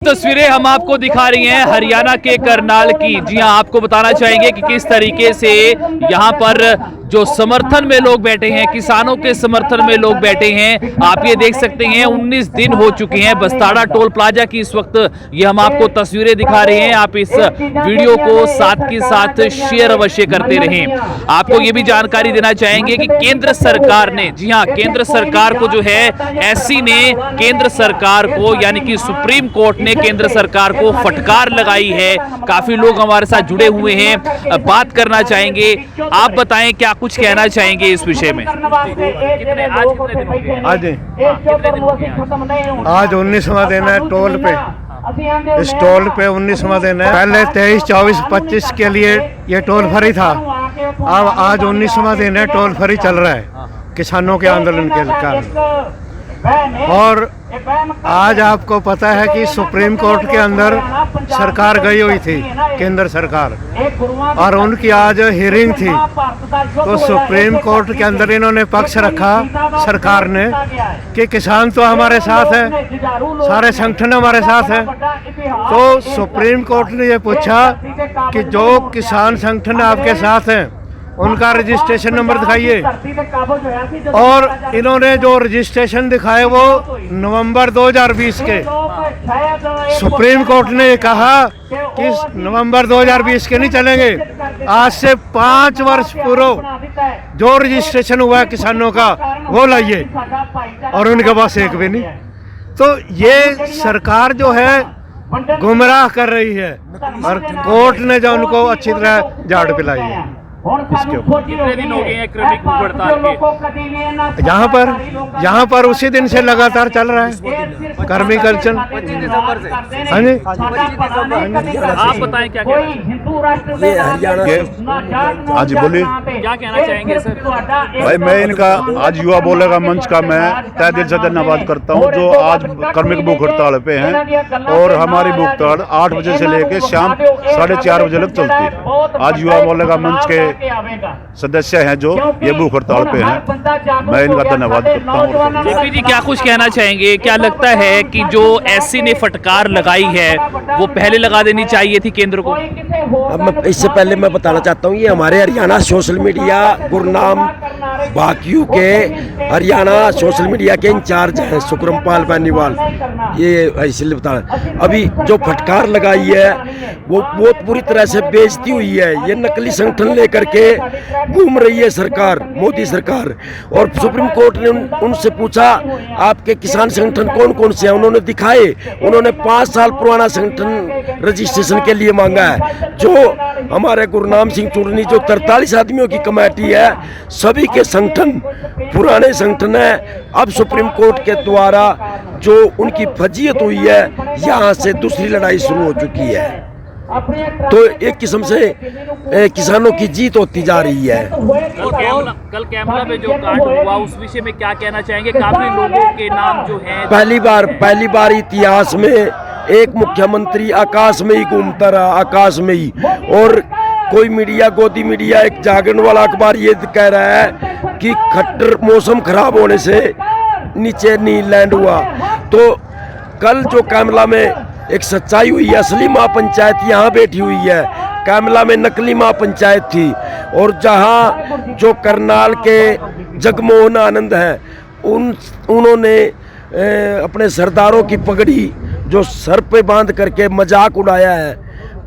तस्वीरें हम आपको दिखा रही हैं हरियाणा के करनाल की। जी हां, आपको बताना चाहेंगे कि किस तरीके से यहां पर जो समर्थन में लोग बैठे हैं, किसानों के समर्थन में लोग बैठे हैं। आप ये देख सकते हैं 19 दिन हो चुके हैं बस्ताड़ा टोल प्लाजा की। इस वक्त ये हम आपको तस्वीरें दिखा रहे हैं। आप इस वीडियो को साथ के साथ शेयर अवश्य करते रहें। आपको ये भी जानकारी देना चाहेंगे कि केंद्र सरकार ने, जी हां, केंद्र सरकार को जो है एससी ने केंद्र सरकार को यानी कि सुप्रीम कोर्ट ने केंद्र सरकार को फटकार लगाई है। काफी लोग हमारे साथ जुड़े हुए हैं, बात करना चाहेंगे। आप बताएं क्या कुछ कहना चाहेंगे इस विषय में। आज 19वां दिन है टोल पे। इस टोल पे 19वां दिन है। पहले 23, 24, 25 के लिए ये टोल फ्री था। अब आज 19वां दिन है, टोल फ्री चल रहा है किसानों के आंदोलन के कारण। और आज आपको पता है कि सुप्रीम कोर्ट के अंदर सरकार गई हुई थी, केंद्र सरकार, और उनकी आज हियरिंग थी। तो सुप्रीम कोर्ट के अंदर इन्होंने पक्ष रखा, सरकार ने, कि किसान तो हमारे साथ है, सारे संगठन हमारे साथ है। तो सुप्रीम कोर्ट ने ये पूछा कि जो किसान संगठन आपके साथ हैं उनका रजिस्ट्रेशन नंबर दिखाइए। और इन्होंने जो रजिस्ट्रेशन दिखाए वो नवंबर 2020 के। सुप्रीम कोर्ट ने कहा कि नवंबर 2020 के नहीं चलेंगे, आज से 5 वर्ष पूर्व जो रजिस्ट्रेशन हुआ है किसानों का वो लाइए। और उनके पास एक भी नहीं। तो ये सरकार जो है गुमराह कर रही है और कोर्ट ने जो उनको अच्छी तरह झाड़ पिलाई है। कितने दिन हो गए हैं क्रमिक भूख हड़ताल के? यहाँ पर उसी दिन से लगातार चल रहा है क्रमिक हड़ताल। हाँ जी, आप बताएं क्या ये हरियाणा। हाँ जी बोलिए। क्या कहना चाहेंगे सर? भाई मैं इनका आज युवा बोलेगा मंच का मैं तहे दिल से धन्यवाद करता हूँ जो आज क्रमिक भूख हड़ताल पे हैं। और हमारी भूख हड़ताल 8 बजे से लेकर शाम 4:30 बजे तक चलती है। आज युवा बोलेगा मंच के सदस्य हैं जो ये भूख हड़ताल पे हैं, मैं इनका धन्यवाद करता हूँ। जेपी जी, क्या कुछ कहना चाहेंगे? क्या लगता है कि जो एससी ने फटकार लगाई है वो पहले लगा देनी चाहिए थी केंद्र को? अब इससे पहले मैं बताना चाहता हूँ, ये हमारे हरियाणा सोशल मीडिया गुरनाम बाकियों के हरियाणा सोशल मीडिया के इंचार्ज हैं सुक्रमपाल बैनीवाल। ये इसलिए बताना, अभी जो फटकार लगाई है वो पूरी तरह से बेइज्जती हुई है। ये नकली संगठन लेकर के घूम रही है सरकार, मोदी सरकार। और सुप्रीम कोर्ट ने उनसे पूछा आपके किसान संगठन कौन कौन से हैं, उन्होंने दिखाए। उन्होंने 5 साल पुराना संगठन रजिस्ट्रेशन के लिए मांगा है। जो हमारे गुरनाम सिंह चूड़नी जो 43 आदमियों की कमेटी है, सभी के संगठन पुराने संगठन है। अब सुप्रीम कोर्ट के द्वारा जो उनकी फजीयत हुई है, यहाँ से दूसरी लड़ाई शुरू हो चुकी है। तो एक किस्म से किसानों की जीत होती जा रही है। कल कैमरा में जो कांड हुआ उस विषय में क्या कहना चाहेंगे? काफी लोगों के नाम जो हैं, पहली बार इतिहास में एक मुख्यमंत्री आकाश में ही घूमता रहा, आकाश में ही। और कोई मीडिया, गोदी मीडिया, एक जागरण वाला अखबार ये कह रहा है कि खट्टर मौसम खराब होने से नीचे नहीं लैंड हुआ। तो कल जो कैमला में एक सच्चाई हुई है, असली माँ पंचायत यहाँ बैठी हुई है, कैमला में नकली माँ पंचायत थी। और जहाँ जो करनाल के जगमोहन आनंद हैं उन्होंने अपने सरदारों की पगड़ी जो सर पे बांध करके मजाक उड़ाया है।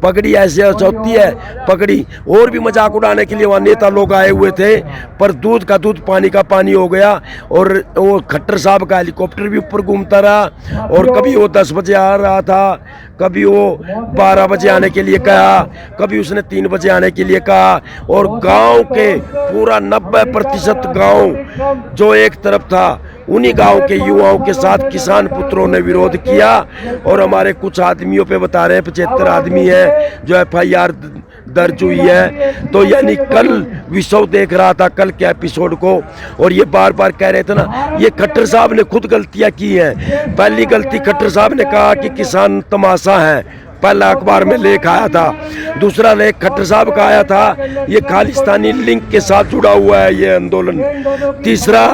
पगड़ी ऐसे होती है, पगड़ी और भी मजाक उड़ाने के लिए वहाँ नेता लोग आए हुए थे, पर दूध का दूध पानी का पानी हो गया। और वो खट्टर साहब का हेलीकॉप्टर भी ऊपर घूमता रहा। और कभी वो 10 बजे आ रहा था, कभी वो 12 बजे आने के लिए कहा, कभी उसने 3 बजे आने के लिए कहा। और गांव के पूरा 90% गांव जो एक तरफ था, उन्हीं गांव के युवाओं के साथ किसान पुत्रों ने विरोध किया। और हमारे कुछ आदमियों पे बता रहे हैं 75 आदमी है जो FIR दर्ज हुई है। तो यानी कल विषय देख रहा था कल के एपिसोड को, और ये बार बार कह रहे थे ना, ये खट्टर साहब ने खुद गलतियां की हैं। पहली गलती खट्टर साहब ने कहा कि किसान तमाशा है, पहला अखबार में लेख आया था। दूसरा लेख खट्टर साहब का आया था, ये खालिस्तानी लिंक के साथ जुड़ा हुआ है ये आंदोलन। तीसरा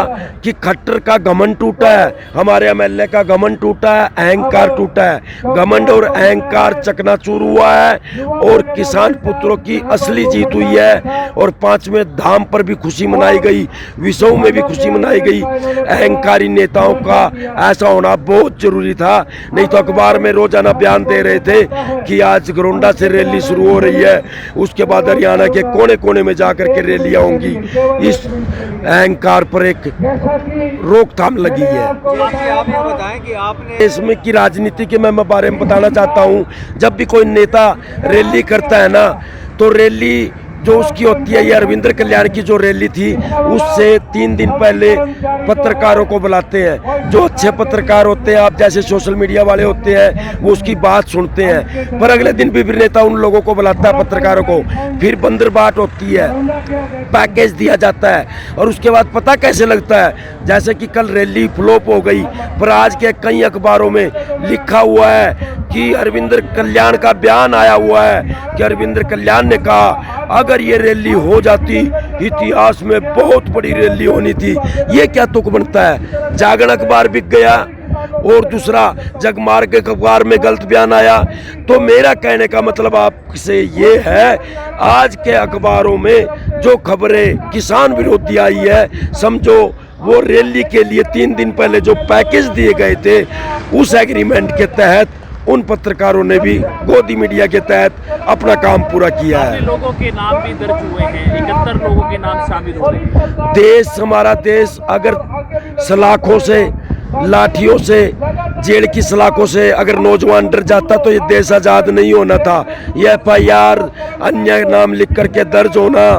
कि खट्टर का घमंड टूटा है, हमारे एमएलए का घमंड टूटा है, अहंकार टूटा है। घमंड और अहंकार चकनाचूर हुआ है और किसान पुत्रों की असली जीत हुई है। और पांचवें धाम पर भी खुशी मनाई गई, विषयों में भी खुशी मनाई गई। अहंकारी नेताओं का ऐसा होना बहुत जरूरी था, नहीं तो अखबार में रोजाना बयान दे रहे थे कि आज गोंडा से रैली शुरू हो रही है, उसके बाद हरियाणा के कोने कोने में जाकर के रैलियां होंगी। इस अहंकार पर एक रोकथाम लगी है। आप ये बताएं कि आपने इसमें की राजनीति के मैं बारे में बताना चाहता हूँ। जब भी कोई नेता रैली करता है ना, तो रैली जो उसकी होती है, ये अरविंदर कल्याण की जो रैली थी, उससे 3 दिन पहले पत्रकारों को बुलाते हैं। जो अच्छे पत्रकार होते हैं, आप जैसे सोशल मीडिया वाले होते हैं, वो उसकी बात सुनते हैं। पर अगले दिन भी नेता उन लोगों को बुलाता है, पत्रकारों को, फिर बंदरबाट होती है, पैकेज दिया जाता है। और उसके बाद पता कैसे लगता है, जैसे कि कल रैली फ्लॉप हो गई, पर आज के कई अखबारों में लिखा हुआ है कि अरविंदर कल्याण का बयान आया हुआ है कि अरविंदर कल्याण ने कहा अगर ये रैली हो जाती, इतिहास में बहुत बड़ी रैली होनी थी। ये क्या तुक बनता है? जागरण अखबार बिक गया और दूसरा जगमार्ग अखबार में गलत बयान आया। तो मेरा कहने का मतलब आपसे ये है, आज के अखबारों में जो खबरें किसान विरोधी आई है, समझो वो रैली के लिए 3 दिन पहले जो पैकेज दिए गए थे, उस एग्रीमेंट के तहत उन पत्रकारों ने भी गोदी मीडिया के तहत अपना काम पूरा किया है। लोगों के नाम भी दर्ज हुए हैं, 71 लोगों के नाम शामिल हुए। देश, हमारा देश अगर सलाखों से, लाठियों से, जेल की सलाखों से अगर नौजवान डर जाता तो ये देश आज़ाद नहीं होना था। ये FIR अन्य नाम लिख करके दर्ज होना,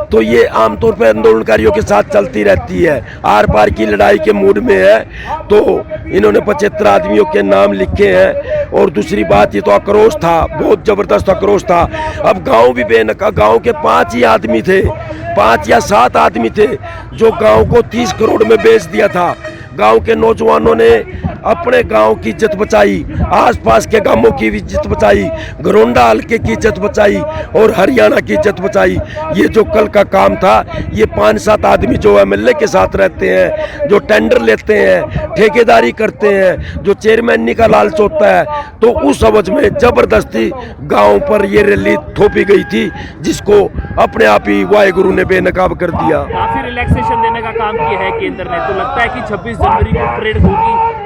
तो ये आमतौर पर आंदोलनकारियों के साथ चलती रहती है। आर पार की लड़ाई के मूड में है, तो इन्होंने 75 आदमियों के नाम लिखे हैं। और दूसरी बात, ये तो आक्रोश था, बहुत ज़बरदस्त आक्रोश था। अब गांव भी बेनका, गांव के 5 ही आदमी थे, 5 या 7 आदमी थे जो गांव को 30 करोड़ में बेच दिया था। गांव के नौजवानों ने अपने गांव की इज्जत बचाई, आसपास के गांवों की भी इज्जत बचाई, गोंडा हल्के की इज्जत बचाई और हरियाणा की इज्जत बचाई। ये जो कल का काम था, ये 5-7 आदमी जो MLA के साथ रहते हैं, जो टेंडर लेते हैं, ठेकेदारी करते हैं, जो चेयरमैनी का लालच होता है, तो उस अवज में जबरदस्ती गाँव पर ये रैली थोपी गई थी, जिसको अपने आप ही वाहेगुरु ने बेनकाब कर दिया। काफी रिलैक्सेशन देने का काम किया है केंद्र ने, तो लगता है कि 26 जनवरी को परेड होगी।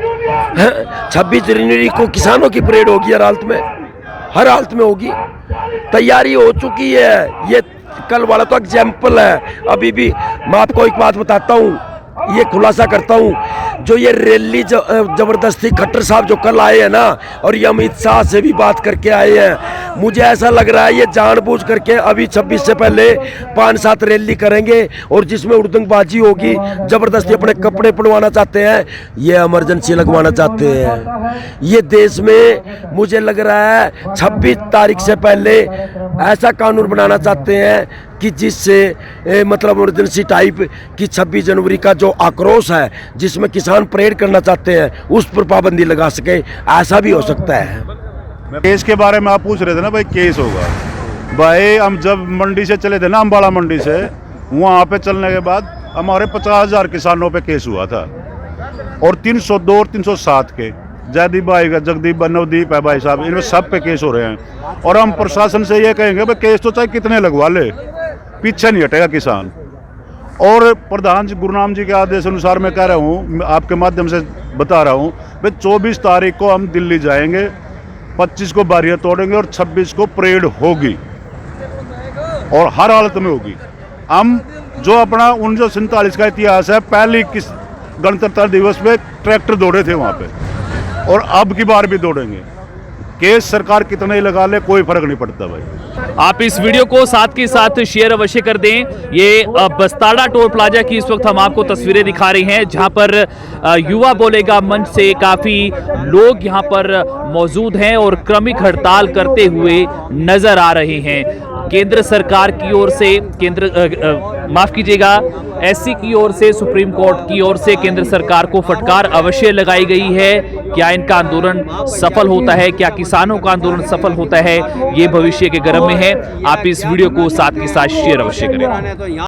26 जनवरी को किसानों की परेड होगी, हर हालत में होगी। तैयारी हो चुकी है। ये कल वाला तो एग्जाम्पल है। अभी भी मैं आपको एक बात बताता हूँ, ये खुलासा करता हूँ, जो ये रैली जबरदस्ती खट्टर साहब जो कल आए हैं ना, और ये अमित शाह से भी बात करके आए हैं, मुझे ऐसा लग रहा है ये जानबूझ करके अभी 26 से पहले 5-7 रैली करेंगे और जिसमें उड़दंगबाजी होगी, जबरदस्ती अपने कपड़े पड़वाना चाहते हैं, ये इमरजेंसी लगवाना चाहते हैं। ये देश में मुझे लग रहा है 26 तारीख से पहले ऐसा कानून बनाना चाहते हैं कि जिससे मतलब इमरजेंसी टाइप की 26 जनवरी का जो आक्रोश है, जिसमें किसान परेड करना चाहते हैं, उस पर पाबंदी लगा सके। ऐसा भी हो सकता है। केस के बारे में आप पूछ रहे थे ना भाई, केस होगा भाई। हम जब मंडी से चले थे ना, अम्बाड़ा मंडी से, वहाँ पे चलने के बाद हमारे 50,000 किसानों पे केस हुआ था, और 302 और 307 के जयदीप भाई का, जगदीप नवदीप है भाई साहब, इनमें सब पे केस हो रहे हैं। और हम प्रशासन से ये कहेंगे भाई, केस तो चाहे कितने लगवा ले, पीछे नहीं हटेगा किसान। और प्रधान जी गुरुनाम जी के आदेश अनुसार मैं कह रहा हूँ, आपके माध्यम से बता रहा हूँ भाई, 24 तारीख को हम दिल्ली जाएंगे, 25 को बैरियर तोड़ेंगे और 26 को परेड होगी और हर हालत में होगी। हम जो अपना 1947 का इतिहास है, पहली किस गणतंत्र दिवस पे ट्रैक्टर दौड़े थे वहाँ पे, और अब की बार भी दौड़ेंगे। केस सरकार कितना ही लगा ले, कोई फर्क नहीं पड़ता भाई। आप इस वीडियो को साथ के साथ शेयर अवश्य कर दें। ये बस्ताड़ा टोल प्लाजा की इस वक्त हम आपको तस्वीरें दिखा रहे हैं, जहां पर युवा बोलेगा मंच से काफी लोग यहां पर मौजूद हैं और क्रमिक हड़ताल करते हुए नजर आ रहे हैं। केंद्र सरकार की ओर से माफ कीजिएगा, एससी की ओर से, सुप्रीम कोर्ट की ओर से केंद्र सरकार को फटकार अवश्य लगाई गई है। क्या इनका आंदोलन सफल होता है, क्या किसानों का आंदोलन सफल होता है, ये भविष्य के गर्भ में है। आप इस वीडियो को साथ के साथ शेयर अवश्य करें।